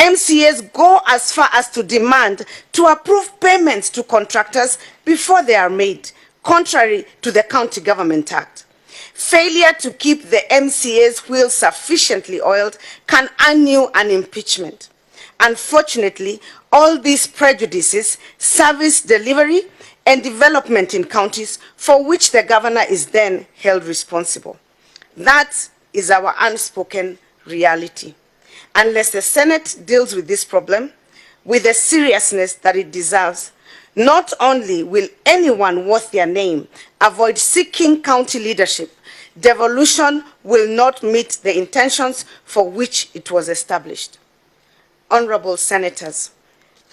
MCAs go as far as to demand to approve payments to contractors before they are made, contrary to the County Government Act. Failure to keep the MCA's wheels sufficiently oiled can earn you an impeachment. Unfortunately, all these prejudices, service delivery, and development in counties for which the governor is then held responsible. That is our unspoken reality. Unless the Senate deals with this problem with the seriousness that it deserves, not only will anyone worth their name avoid seeking county leadership, devolution will not meet the intentions for which it was established. Honorable Senators,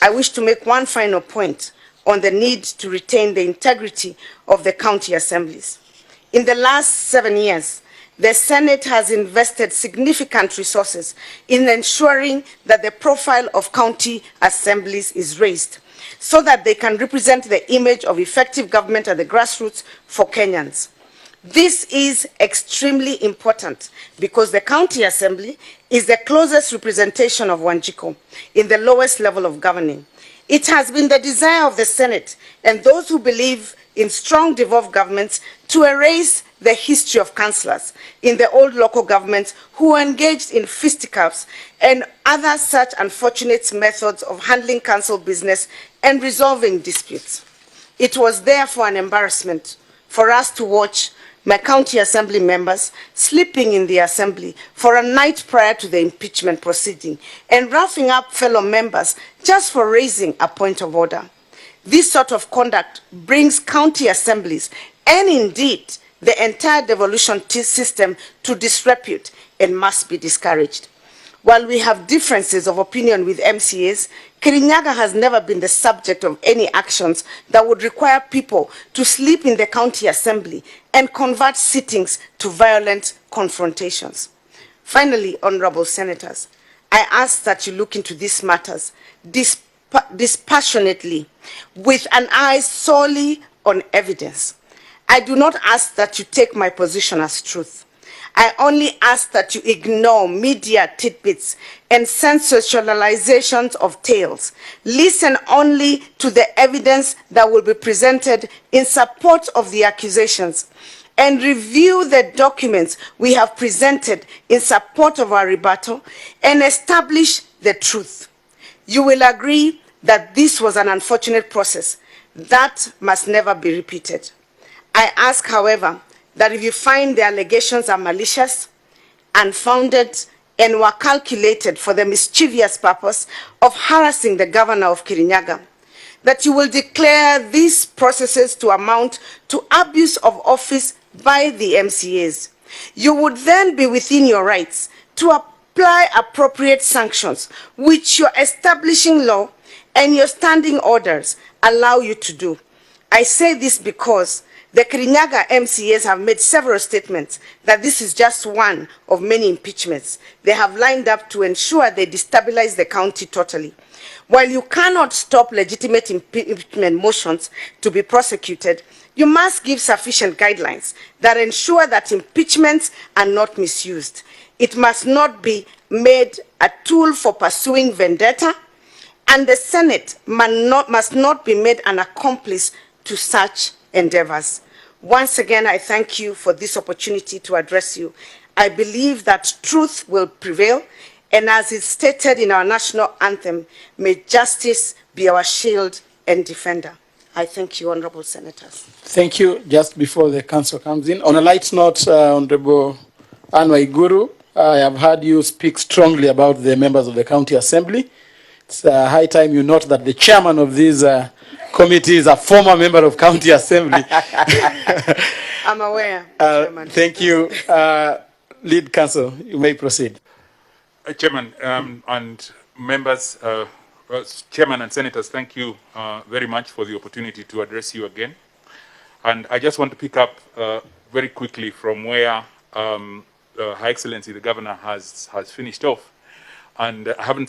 I wish to make one final point on the need to retain the integrity of the county assemblies. In the last 7 years, the Senate has invested significant resources in ensuring that the profile of county assemblies is raised so that they can represent the image of effective government at the grassroots for Kenyans. This is extremely important because the county assembly is the closest representation of Wanjiko in the lowest level of governing. It has been the desire of the Senate and those who believe in strong devolved governments to erase the history of councillors in the old local governments who were engaged in fisticuffs and other such unfortunate methods of handling council business and resolving disputes. It was therefore an embarrassment for us to watch my county assembly members sleeping in the assembly for a night prior to the impeachment proceeding and roughing up fellow members just for raising a point of order. This sort of conduct brings county assemblies and indeed the entire devolution system to disrepute and must be discouraged. While we have differences of opinion with MCAs, Kirinyaga has never been the subject of any actions that would require people to sleep in the county assembly and convert sittings to violent confrontations. Finally, honorable senators, I ask that you look into these matters dispassionately with an eye solely on evidence. I do not ask that you take my position as truth. I only ask that you ignore media tidbits and sensationalizations of tales. Listen only to the evidence that will be presented in support of the accusations and review the documents we have presented in support of our rebuttal and establish the truth. You will agree that this was an unfortunate process that must never be repeated. I ask, however, that if you find the allegations are malicious, unfounded, and were calculated for the mischievous purpose of harassing the governor of Kirinyaga, that you will declare these processes to amount to abuse of office by the MCAs. You would then be within your rights to apply appropriate sanctions, which your establishing law and your standing orders allow you to do. I say this because the Kirinyaga MCAs have made several statements that this is just one of many impeachments they have lined up to ensure they destabilize the county totally. While you cannot stop legitimate impeachment motions to be prosecuted, you must give sufficient guidelines that ensure that impeachments are not misused. It must not be made a tool for pursuing vendetta, and the Senate must not be made an accomplice to such endeavors. Once again, I thank you for this opportunity to address you. I believe that truth will prevail, and as is stated in our national anthem, may justice be our shield and defender. I thank you, honorable senators. Thank you. Just before the council comes in, on a light note, Honorable Waiguru, I have heard you speak strongly about the members of the county assembly. It's high time you note that the chairman of these committee is a former member of county assembly. I'm aware, Chairman. Thank you. Lead counsel, you may proceed. Chairman and members, Chairman and senators, thank you very much for the opportunity to address you again. And I just want to pick up very quickly from where Her Excellency the Governor has finished off. And I haven't